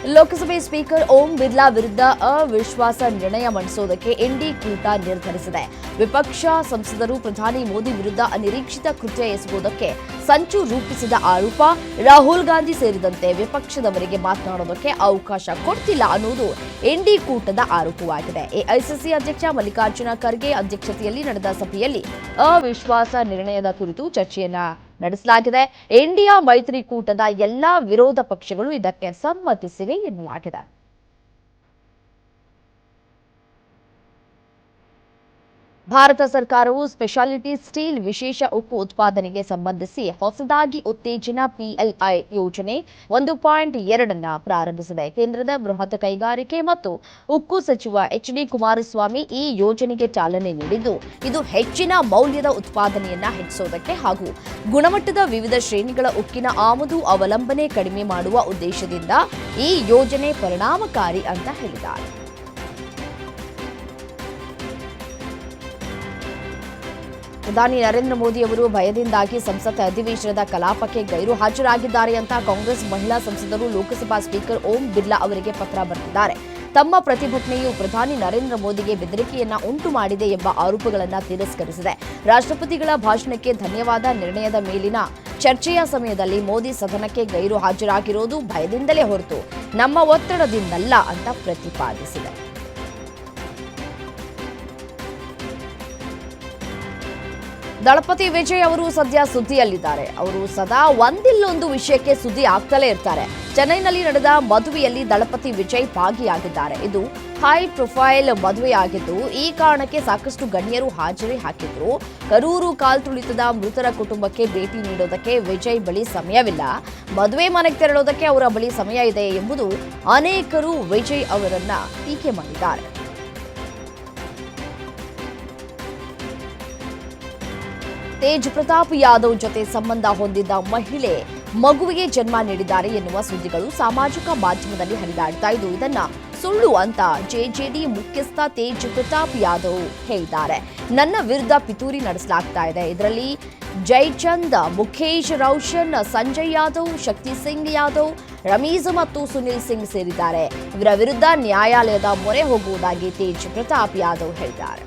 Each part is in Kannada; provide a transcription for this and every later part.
ಲೋಕಸಭೆ ಸ್ಪೀಕರ್ ಓಂ ಬಿರ್ಲಾ ವಿರುದ್ಧ ಅವಿಶ್ವಾಸ ನಿರ್ಣಯ ಮಂಡಿಸುವುದಕ್ಕೆ ಎನ್ಡಿ ಕೂಟ ನಿರ್ಧರಿಸಿದೆ. ವಿಪಕ್ಷ ಸಂಸದರು ಪ್ರಧಾನಿ ಮೋದಿ ವಿರುದ್ಧ ಅನಿರೀಕ್ಷಿತ ಕೃತ್ಯ ಎಸಗುವುದಕ್ಕೆ ಸಂಚು ರೂಪಿಸಿದ ಆರೋಪ, ರಾಹುಲ್ ಗಾಂಧಿ ಸೇರಿದಂತೆ ವಿಪಕ್ಷದವರಿಗೆ ಮಾತನಾಡೋದಕ್ಕೆ ಅವಕಾಶ ಕೊಡ್ತಿಲ್ಲ ಅನ್ನುವುದು ಎನ್ಡಿ ಕೂಟದ ಆರೋಪವಾಗಿದೆ. ಎಐಸಿಸಿ ಅಧ್ಯಕ್ಷ ಮಲ್ಲಿಕಾರ್ಜುನ ಖರ್ಗೆ ಅಧ್ಯಕ್ಷತೆಯಲ್ಲಿ ನಡೆದ ಸಭೆಯಲ್ಲಿ ಅವಿಶ್ವಾಸ ನಿರ್ಣಯದ ಕುರಿತು ಚರ್ಚೆಯನ್ನ ನಡೆಸಲಾಗಿದೆ. ಇಂಡಿಯಾ ಮೈತ್ರಿಕೂಟದ ಎಲ್ಲಾ ವಿರೋಧ ಪಕ್ಷಗಳು ಇದಕ್ಕೆ ಸಮ್ಮತಿಸಿವೆ ಎನ್ನಲಾಗಿದೆ. ಭಾರತ ಸರ್ಕಾರವು ಸ್ಪೆಷಾಲಿಟಿ ಸ್ಟೀಲ್ ವಿಶೇಷ ಉಕ್ಕು ಉತ್ಪಾದನೆಗೆ ಸಂಬಂಧಿಸಿ ಹೊಸದಾಗಿ ಉತ್ತೇಜನ PLI ಯೋಜನೆ 1.2 ಪ್ರಾರಂಭಿಸಿದೆ. ಕೇಂದ್ರದ ಬೃಹತ್ ಕೈಗಾರಿಕೆ ಮತ್ತು ಉಕ್ಕು ಸಚಿವ HD ಕುಮಾರಸ್ವಾಮಿ ಈ ಯೋಜನೆಗೆ ಚಾಲನೆ ನೀಡಿದ್ದು, ಇದು ಹೆಚ್ಚಿನ ಮೌಲ್ಯದ ಉತ್ಪಾದನೆಯನ್ನ ಹೆಚ್ಚಿಸುವುದಕ್ಕೆ ಹಾಗೂ ಗುಣಮಟ್ಟದ ವಿವಿಧ ಶ್ರೇಣಿಗಳ ಉಕ್ಕಿನ ಆಮದು ಅವಲಂಬನೆ ಕಡಿಮೆ ಮಾಡುವ ಉದ್ದೇಶದಿಂದ ಈ ಯೋಜನೆ ಪರಿಣಾಮಕಾರಿ ಅಂತ ಹೇಳಿದ್ದಾರೆ. ಪ್ರಧಾನಿ ನರೇಂದ್ರ ಮೋದಿ ಅವರು ಭಯದಿಂದಾಗಿ ಸಂಸತ್ ಅಧಿವೇಶನದ ಕಲಾಪಕ್ಕೆ ಗೈರು ಹಾಜರಾಗಿದ್ದಾರೆ ಅಂತ ಕಾಂಗ್ರೆಸ್ ಮಹಿಳಾ ಸಂಸದರು ಲೋಕಸಭಾ ಸ್ಪೀಕರ್ ಓಂ ಬಿರ್ಲಾ ಅವರಿಗೆ ಪತ್ರ ಬರೆದಿದ್ದಾರೆ. ತಮ್ಮ ಪ್ರತಿಭಟನೆಯು ಪ್ರಧಾನಿ ನರೇಂದ್ರ ಮೋದಿಗೆ ಬೆದರಿಕೆಯನ್ನ ಉಂಟು ಮಾಡಿದೆ ಎಂಬ ಆರೋಪಗಳನ್ನು ತಿರಸ್ಕರಿಸಿದೆ. ರಾಷ್ಟ್ರಪತಿಗಳ ಭಾಷಣಕ್ಕೆ ಧನ್ಯವಾದ. ನಿರ್ಣಯದ ಮೇಲಿನ ಚರ್ಚೆಯ ಸಮಯದಲ್ಲಿ ಮೋದಿ ಸದನಕ್ಕೆ ಗೈರು ಹಾಜರಾಗಿರೋದು ಭಯದಿಂದಲೇ ಹೊರತು ನಮ್ಮ ಒತ್ತಡದಿಂದಲ್ಲ ಅಂತ ಪ್ರತಿಪಾದಿಸಿದೆ. ದಳಪತಿ ವಿಜಯ್ ಅವರು ಸದ್ಯ ಸುದ್ದಿಯಲ್ಲಿದ್ದಾರೆ. ಅವರು ಸದಾ ಒಂದಿಲ್ಲೊಂದು ವಿಷಯಕ್ಕೆ ಸುದ್ದಿ ಆಗ್ತಲೇ ಇರ್ತಾರೆ. ಚೆನ್ನೈನಲ್ಲಿ ನಡೆದ ಮದುವೆಯಲ್ಲಿ ದಳಪತಿ ವಿಜಯ್ ಭಾಗಿಯಾಗಿದ್ದಾರೆ. ಇದು ಹೈ ಪ್ರೊಫೈಲ್ ಮದುವೆಯಾಗಿದ್ದು, ಈ ಕಾರಣಕ್ಕೆ ಸಾಕಷ್ಟು ಗಣ್ಯರು ಹಾಜರಿ ಹಾಕಿದ್ರು. ಕರೂರು ಕಾಲ್ತುಳಿತದ ಮೃತರ ಕುಟುಂಬಕ್ಕೆ ಭೇಟಿ ನೀಡೋದಕ್ಕೆ ವಿಜಯ್ ಬಳಿ ಸಮಯವಿಲ್ಲ, ಮದುವೆ ಮನೆಗೆ ತೆರಳೋದಕ್ಕೆ ಅವರ ಬಳಿ ಸಮಯ ಇದೆ ಎಂಬುದು ಅನೇಕರು ವಿಜಯ್ ಅವರನ್ನ ಟೀಕೆ ಮಾಡಿದ್ದಾರೆ. ತೇಜ್ ಪ್ರತಾಪ್ ಯಾದವ್ ಜೊತೆ ಸಂಬಂಧ ಹೊಂದಿದ್ದ ಮಹಿಳೆ ಮಗುವಿಗೆ ಜನ್ಮ ನೀಡಿದ್ದಾರೆ ಎನ್ನುವ ಸುದ್ದಿಗಳು ಸಾಮಾಜಿಕ ಮಾಧ್ಯಮದಲ್ಲಿ ಹರಿದಾಡ್ತಾ ಇದ್ದು, ಇದನ್ನ ಸುಳ್ಳು ಅಂತ ಜೆಜೆಡಿ ಮುಖ್ಯಸ್ಥ ತೇಜ್ ಪ್ರತಾಪ್ ಯಾದವ್ ಹೇಳಿದ್ದಾರೆ. ನನ್ನ ವಿರುದ್ಧ ಪಿತೂರಿ ನಡೆಸಲಾಗ್ತಾ ಇದೆ. ಇದರಲ್ಲಿ ಜೈಚಂದ್, ಮುಖೇಶ್ ರೋಷನ್, ಸಂಜಯ್ ಯಾದವ್, ಶಕ್ತಿ ಸಿಂಗ್ ಯಾದವ್, ರಮೀಜ್ ಮತ್ತು ಸುನಿಲ್ ಸಿಂಗ್ ಸೇರಿದ್ದಾರೆ. ಇವರ ವಿರುದ್ಧ ನ್ಯಾಯಾಲಯದ ಮೊರೆ ಹೋಗುವುದಾಗಿ ತೇಜ್ ಪ್ರತಾಪ್ ಯಾದವ್ ಹೇಳಿದ್ದಾರೆ.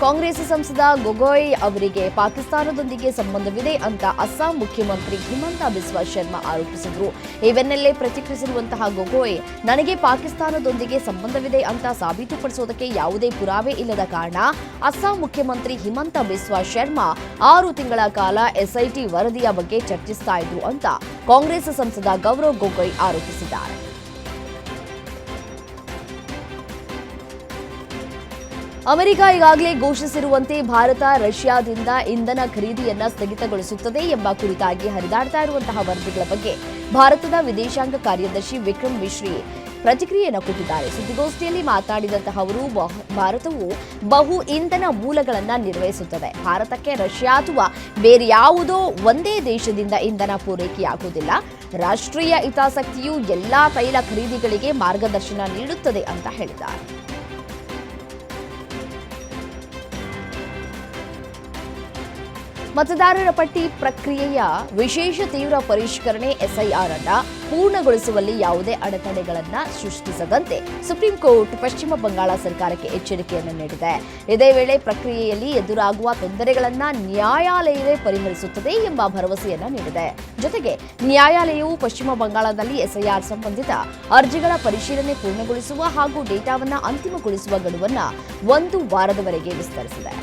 ಕಾಂಗ್ರೆಸ್ ಸಂಸದ ಗೊಗೊಯ್ ಅವರಿಗೆ ಪಾಕಿಸ್ತಾನದೊಂದಿಗೆ ಸಂಬಂಧವಿದೆ ಅಂತ ಅಸ್ಸಾಂ ಮುಖ್ಯಮಂತ್ರಿ ಹಿಮಂತ ಬಿಸ್ವಾ ಶರ್ಮಾ ಆರೋಪಿಸಿದರು. ಈ ಬೆನ್ನಲ್ಲೇ ಪ್ರತಿಕ್ರಿಯಿಸಿರುವಂತಹ ಗೊಗೊಯ್, ನನಗೆ ಪಾಕಿಸ್ತಾನದೊಂದಿಗೆ ಸಂಬಂಧವಿದೆ ಅಂತ ಸಾಬೀತುಪಡಿಸೋದಕ್ಕೆ ಯಾವುದೇ ಪುರಾವೆ ಇಲ್ಲದ ಕಾರಣ ಅಸ್ಸಾಂ ಮುಖ್ಯಮಂತ್ರಿ ಹಿಮಂತ ಬಿಸ್ವಾ ಶರ್ಮಾ 6 ತಿಂಗಳ ಕಾಲ SIT ವರದಿಯ ಬಗ್ಗೆ ಚರ್ಚಿಸ್ತಾ ಇದ್ರು ಅಂತ ಕಾಂಗ್ರೆಸ್ ಸಂಸದ ಗೌರವ್ ಗೊಗೊಯ್ ಆರೋಪಿಸಿದ್ದಾರೆ. ಅಮೆರಿಕ ಈಗಾಗಲೇ ಘೋಷಿಸಿರುವಂತೆ ಭಾರತ ರಷ್ಯಾದಿಂದ ಇಂಧನ ಖರೀದಿಯನ್ನ ಸ್ಥಗಿತಗೊಳಿಸುತ್ತದೆ ಎಂಬ ಕುರಿತಾಗಿ ಹರಿದಾಡ್ತಾ ಇರುವಂತಹ ವರದಿಗಳ ಬಗ್ಗೆ ಭಾರತದ ವಿದೇಶಾಂಗ ಕಾರ್ಯದರ್ಶಿ ವಿಕ್ರಮ್ ಮಿಶ್ರಿ ಪ್ರತಿಕ್ರಿಯೆಯನ್ನು ಕೊಟ್ಟಿದ್ದಾರೆ. ಸುದ್ದಿಗೋಷ್ಠಿಯಲ್ಲಿ ಮಾತನಾಡಿದಂತಹ ಅವರು, ಭಾರತವು ಬಹು ಇಂಧನ ಮೂಲಗಳನ್ನು ನಿರ್ವಹಿಸುತ್ತದೆ. ಭಾರತಕ್ಕೆ ರಷ್ಯಾ ಅಥವಾ ಬೇರೆ ಯಾವುದೋ ಒಂದೇ ದೇಶದಿಂದ ಇಂಧನ ಪೂರೈಕೆಯಾಗುವುದಿಲ್ಲ. ರಾಷ್ಟ್ರೀಯ ಹಿತಾಸಕ್ತಿಯು ಎಲ್ಲಾ ತೈಲ ಖರೀದಿಗಳಿಗೆ ಮಾರ್ಗದರ್ಶನ ನೀಡುತ್ತದೆ ಅಂತ ಹೇಳಿದ್ದಾರೆ. ಮತದಾರರ ಪಟ್ಟಿ ಪ್ರಕ್ರಿಯೆಯ ವಿಶೇಷ ತೀವ್ರ ಪರಿಷ್ಕರಣೆ SIR ಅನ್ನ ಪೂರ್ಣಗೊಳಿಸುವಲ್ಲಿ ಯಾವುದೇ ಅಡೆತಡೆಗಳನ್ನು ಸೃಷ್ಟಿಸದಂತೆ ಸುಪ್ರೀಂ ಕೋರ್ಟ್ ಪಶ್ಚಿಮ ಬಂಗಾಳ ಸರ್ಕಾರಕ್ಕೆ ಎಚ್ಚರಿಕೆಯನ್ನು ನೀಡಿದೆ. ಇದೇ ವೇಳೆ ಪ್ರಕ್ರಿಯೆಯಲ್ಲಿ ಎದುರಾಗುವ ತೊಂದರೆಗಳನ್ನು ನ್ಯಾಯಾಲಯವೇ ಪರಿಹರಿಸುತ್ತದೆ ಎಂಬ ಭರವಸೆಯನ್ನು ನೀಡಿದೆ. ಜೊತೆಗೆ ನ್ಯಾಯಾಲಯವು ಪಶ್ಚಿಮ ಬಂಗಾಳದಲ್ಲಿ SIR ಸಂಬಂಧಿತ ಅರ್ಜಿಗಳ ಪರಿಶೀಲನೆ ಪೂರ್ಣಗೊಳಿಸುವ ಹಾಗೂ ಡೇಟಾವನ್ನು ಅಂತಿಮಗೊಳಿಸುವ ಗಡುವನ್ನು 1 ವಾರದವರೆಗೆ ವಿಸ್ತರಿಸಿದೆ.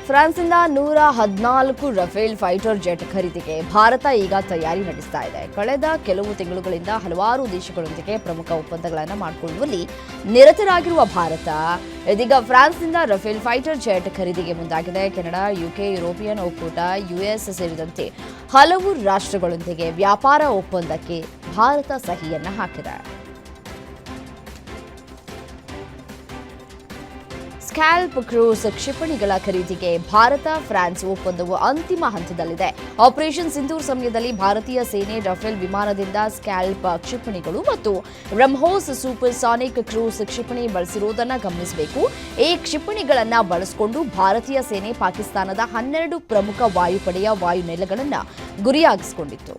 ಫ್ರಾನ್ಸ್ನಿಂದ 114 ರಫೇಲ್ ಫೈಟರ್ ಜೆಟ್ ಖರೀದಿಗೆ ಭಾರತ ಈಗ ತಯಾರಿ ನಡೆಸ್ತಾ ಇದೆ. ಕಳೆದ ಕೆಲವು ತಿಂಗಳುಗಳಿಂದ ಹಲವಾರು ದೇಶಗಳೊಂದಿಗೆ ಪ್ರಮುಖ ಒಪ್ಪಂದಗಳನ್ನು ಮಾಡಿಕೊಳ್ಳುವಲ್ಲಿ ನಿರತರಾಗಿರುವ ಭಾರತ ಇದೀಗ ಫ್ರಾನ್ಸ್ನಿಂದ ರಫೇಲ್ ಫೈಟರ್ ಜೆಟ್ ಖರೀದಿಗೆ ಮುಂದಾಗಿದೆ. ಕೆನಡಾ, UK, ಯುರೋಪಿಯನ್ ಒಕ್ಕೂಟ, US ಸೇರಿದಂತೆ ಹಲವು ರಾಷ್ಟ್ರಗಳೊಂದಿಗೆ ವ್ಯಾಪಾರ ಒಪ್ಪಂದಕ್ಕೆ ಭಾರತ ಸಹಿಯನ್ನ ಹಾಕಿದೆ. ಸ್ಕ್ಯಾಲ್ಪ್ ಕ್ರೂಸ್ ಕ್ಷಿಪಣಿಗಳ ಖರೀದಿಗೆ ಭಾರತ ಫ್ರಾನ್ಸ್ ಒಪ್ಪಂದವು ಅಂತಿಮ ಹಂತದಲ್ಲಿದೆ. ಆಪರೇಷನ್ ಸಿಂಧೂರ್ ಸಮಯದಲ್ಲಿ ಭಾರತೀಯ ಸೇನೆ ರಫೇಲ್ ವಿಮಾನದಿಂದ ಸ್ಕ್ಯಾಲ್ಪ್ ಕ್ಷಿಪಣಿಗಳು ಮತ್ತು ಬ್ರಹ್ಮೋಸ್ ಸೂಪರ್ಸಾನಿಕ್ ಕ್ರೂಸ್ ಕ್ಷಿಪಣಿ ಬಳಸಿರುವುದನ್ನು ಗಮನಿಸಬೇಕು. ಈ ಕ್ಷಿಪಣಿಗಳನ್ನು ಬಳಸಿಕೊಂಡು ಭಾರತೀಯ ಸೇನೆ ಪಾಕಿಸ್ತಾನದ 12 ಪ್ರಮುಖ ವಾಯುಪಡೆಯ ವಾಯುನೆಲೆಗಳನ್ನು ಗುರಿಯಾಗಿಸಿಕೊಂಡಿತ್ತು.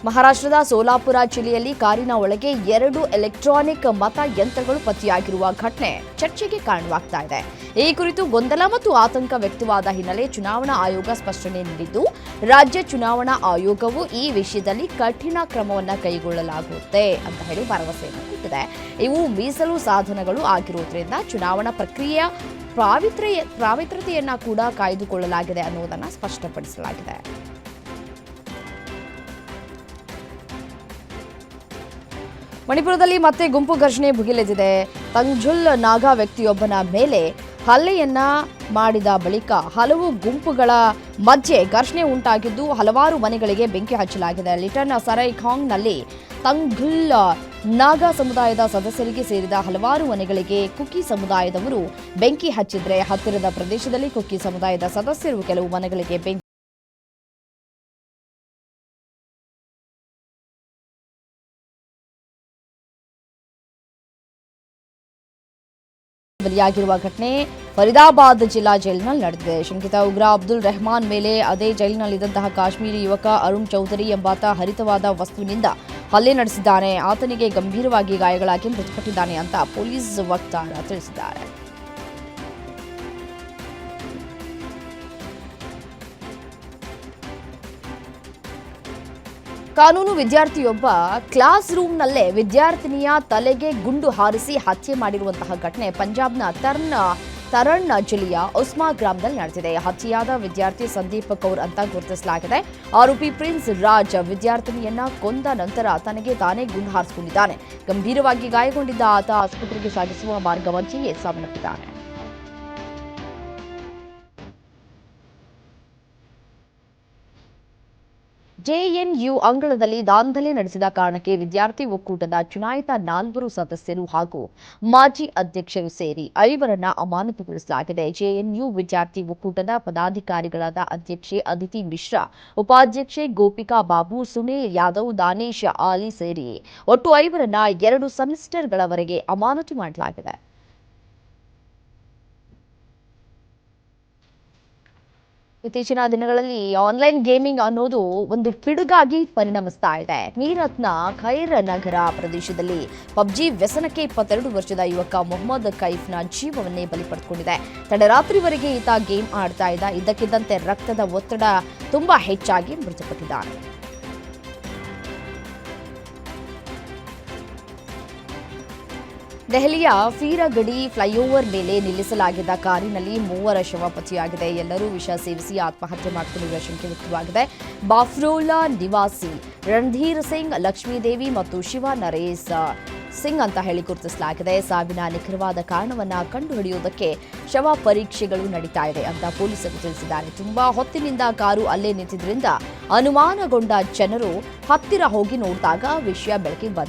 ಮಹಾರಾಷ್ಟ್ರದ ಸೋಲಾಪುರ ಜಿಲ್ಲೆಯಲ್ಲಿ ಕಾರಿನ ಒಳಗೆ 2 ಎಲೆಕ್ಟ್ರಾನಿಕ್ ಮತಯಂತ್ರಗಳು ಪತ್ತೆಯಾಗಿರುವ ಘಟನೆ ಚರ್ಚೆಗೆ ಕಾರಣವಾಗ್ತಾ ಇದೆ. ಈ ಕುರಿತು ಗೊಂದಲ ಮತ್ತು ಆತಂಕ ವ್ಯಕ್ತವಾದ ಹಿನ್ನೆಲೆ ಚುನಾವಣಾ ಆಯೋಗ ಸ್ಪಷ್ಟನೆ ನೀಡಿದ್ದು, ರಾಜ್ಯ ಚುನಾವಣಾ ಆಯೋಗವು ಈ ವಿಷಯದಲ್ಲಿ ಕಠಿಣ ಕ್ರಮವನ್ನು ಕೈಗೊಳ್ಳಲಾಗುತ್ತೆ ಅಂತ ಹೇಳಿ ಭರವಸೆಯನ್ನು ಕೊಟ್ಟಿದೆ. ಇವು ಮೀಸಲು ಸಾಧನಗಳು ಆಗಿರುವುದರಿಂದ ಚುನಾವಣಾ ಪ್ರಕ್ರಿಯೆಯ ಪಾವಿತ್ರ್ಯತೆಯನ್ನ ಕೂಡ ಕಾಯ್ದುಕೊಳ್ಳಲಾಗಿದೆ ಅನ್ನುವುದನ್ನು ಸ್ಪಷ್ಟಪಡಿಸಲಾಗಿದೆ. ಮಣಿಪುರದಲ್ಲಿ ಮತ್ತೆ ಗುಂಪು ಘರ್ಷಣೆ ಭುಗಿಲೆದಿದೆ. ತಂಗ್ಜುಲ್ ನಾಗಾ ವ್ಯಕ್ತಿಯೊಬ್ಬನ ಮೇಲೆ ಹಲ್ಲೆಯನ್ನ ಮಾಡಿದ ಬಳಿಕ ಹಲವು ಗುಂಪುಗಳ ಮಧ್ಯೆ ಘರ್ಷಣೆ ಉಂಟಾಗಿದ್ದು ಹಲವಾರು ಮನೆಗಳಿಗೆ ಬೆಂಕಿ ಹಚ್ಚಲಾಗಿದೆ. ಲಿಟನ್ ಸರೈಖಾಂಗ್ನಲ್ಲಿ ತಂಗ್ಜುಲ್ ನಾಗಾ ಸಮುದಾಯದ ಸದಸ್ಯರಿಗೆ ಸೇರಿದ ಹಲವಾರು ಮನೆಗಳಿಗೆ ಕುಕಿ ಸಮುದಾಯದವರು ಬೆಂಕಿ ಹಚ್ಚಿದ್ರೆ, ಹತ್ತಿರದ ಪ್ರದೇಶದಲ್ಲಿ ಕುಕಿ ಸಮುದಾಯದ ಸದಸ್ಯರು ಕೆಲವು ಮನೆಗಳಿಗೆ ಬೆಂಕಿ ಬಲಿಯಾಗಿರುವ ಘಟನೆ ಫರೀದಾಬಾದ್ ಜಿಲ್ಲಾ ಜೈಲಿನಲ್ಲಿ ನಡೆದಿದೆ. ಶಂಕಿತ ಉಗ್ರ ಅಬ್ದುಲ್ ರೆಹಮಾನ್ ಮೇಲೆ ಅದೇ ಜೈಲಿನಲ್ಲಿದ್ದಂತಹ ಕಾಶ್ಮೀರಿ ಯುವಕ ಅರುಣ್ ಚೌಧರಿ ಎಂಬಾತ ಹರಿತವಾದ ವಸ್ತುವಿನಿಂದ ಹಲ್ಲೆ ನಡೆಸಿದ್ದಾನೆ. ಆತನಿಗೆ ಗಂಭೀರವಾಗಿ ಗಾಯಗಳಾಗಿ ಮೃತಪಟ್ಟಿದ್ದಾನೆ ಅಂತ ಪೊಲೀಸ್ ವಕ್ತಾರ ತಿಳಿಸಿದ್ದಾರೆ. ಕಾನೂನು ವಿದ್ಯಾರ್ಥಿಯೊಬ್ಬ ಕ್ಲಾಸ್ ರೂಮ್ನಲ್ಲೇ ವಿದ್ಯಾರ್ಥಿನಿಯ ತಲೆಗೆ ಗುಂಡು ಹಾರಿಸಿ ಹತ್ಯೆ ಮಾಡಿರುವಂತಹ ಘಟನೆ ಪಂಜಾಬ್ನ ತರಣ್ ಜಿಲ್ಲೆಯ ಉಸ್ಮಾ ಗ್ರಾಮದಲ್ಲಿ ನಡೆದಿದೆ. ಹತ್ಯೆಯಾದ ವಿದ್ಯಾರ್ಥಿ ಸಂದೀಪ್ ಕೌರ್ ಅಂತ ಗುರುತಿಸಲಾಗಿದೆ. ಆರೋಪಿ ಪ್ರಿನ್ಸ್ ರಾಜ್ ವಿದ್ಯಾರ್ಥಿನಿಯನ್ನ ಕೊಂದ ನಂತರ ತನಗೆ ತಾನೇ ಗುಂಡು ಹಾರಿಸಿಕೊಂಡಿದ್ದಾನೆ. ಗಂಭೀರವಾಗಿ ಗಾಯಗೊಂಡಿದ್ದ ಆತ ಆಸ್ಪತ್ರೆಗೆ ಸಾಗಿಸುವ ಮಾರ್ಗ ಮಧ್ಯೆಯೇ ಸಾವನ್ನಪ್ಪಿದ್ದಾನೆ. ಜೆಎನ್ಯು ಅಂಗಳದಲ್ಲಿ ದಾಂಧಲೆ ನಡೆಸಿದ ಕಾರಣಕ್ಕೆ ವಿದ್ಯಾರ್ಥಿ ಒಕ್ಕೂಟದ ಚುನಾಯಿತ 4 ಸದಸ್ಯರು ಹಾಗೂ ಮಾಜಿ ಅಧ್ಯಕ್ಷರು ಸೇರಿ 5ರನ್ನ ಅಮಾನತುಗೊಳಿಸಲಾಗಿದೆ. ಜೆಎನ್ಯು ವಿದ್ಯಾರ್ಥಿ ಒಕ್ಕೂಟದ ಪದಾಧಿಕಾರಿಗಳಾದ ಅಧ್ಯಕ್ಷೆ ಅದಿತಿ ಮಿಶ್ರಾ, ಉಪಾಧ್ಯಕ್ಷೆ ಗೋಪಿಕಾ ಬಾಬು, ಸುನೀಲ್ ಯಾದವ್, ದಾನೇಶ್ ಆಲಿ ಸೇರಿ ಒಟ್ಟು 5ರನ್ನ 2 ಸೆಮಿಸ್ಟರ್ಗಳವರೆಗೆ ಅಮಾನತು ಮಾಡಲಾಗಿದೆ. ಇತ್ತೀಚಿನ ದಿನಗಳಲ್ಲಿ ಆನ್ಲೈನ್ ಗೇಮಿಂಗ್ ಅನ್ನೋದು ಒಂದು ಪಿಡುಗಾಗಿ ಪರಿಣಮಿಸ್ತಾ ಇದೆ. ಮೀರತ್ನ ಖೈರ್ ನಗರ ಪ್ರದೇಶದಲ್ಲಿ ಪಬ್ಜಿ ವ್ಯಸನಕ್ಕೆ 22 ವರ್ಷದ ಯುವಕ ಮೊಹಮ್ಮದ್ ಕೈಫ್ನ ಜೀವವನ್ನೇ ಬಲಿ ಪಡೆದುಕೊಂಡಿದೆ. ತಡರಾತ್ರಿವರೆಗೆ ಈತ ಗೇಮ್ ಆಡ್ತಾ ಇದ್ದ. ಇದ್ದಕ್ಕಿದ್ದಂತೆ ರಕ್ತದ ಒತ್ತಡ ತುಂಬಾ ಹೆಚ್ಚಾಗಿ ಮೃತಪಟ್ಟಿದ್ದಾನೆ. ದೆಹಲಿಯ ಫೀರಗಡಿ ಫ್ಲೈಓವರ್ ಮೇಲೆ ನಿಲ್ಲಿಸಲಾಗಿದ್ದ ಕಾರಿನಲ್ಲಿ 3 ಶವ ಪತ್ತೆಯಾಗಿದೆ. ಎಲ್ಲರೂ ವಿಷ ಸೇವಿಸಿ ಆತ್ಮಹತ್ಯೆ ಮಾಡಿಕೊಂಡಿರುವ ಶಂಕೆ ವ್ಯಕ್ತವಾಗಿದೆ. ಬಾಫ್ರೋಲಾ ನಿವಾಸಿ ರಣಧೀರ್ ಸಿಂಗ್, ಲಕ್ಷ್ಮೀದೇವಿ ಮತ್ತು ಶಿವ ನರೇಶ್ ಸಿಂಗ್ ಅಂತ ಹೇಳಿ ಗುರುತಿಸಲಾಗಿದೆ. ಸಾವಿನ ನಿಖರವಾದ ಕಾರಣವನ್ನ ಕಂಡುಹಿಡಿಯುವುದಕ್ಕೆ ಶವ ಪರೀಕ್ಷೆಗಳು ನಡೀತಾ ಇದೆ ಅಂತ ಪೊಲೀಸರು ತಿಳಿಸಿದ್ದಾರೆ. ತುಂಬಾ ಹೊತ್ತಿನಿಂದ ಕಾರು ಅಲ್ಲೇ ನಿಂತಿದ್ರಿಂದ ಅನುಮಾನಗೊಂಡ ಜನರು ಹತ್ತಿರ ಹೋಗಿ ನೋಡಿದಾಗ ವಿಷಯ ಬೆಳಕಿಗೆ ಬಂದಿದೆ.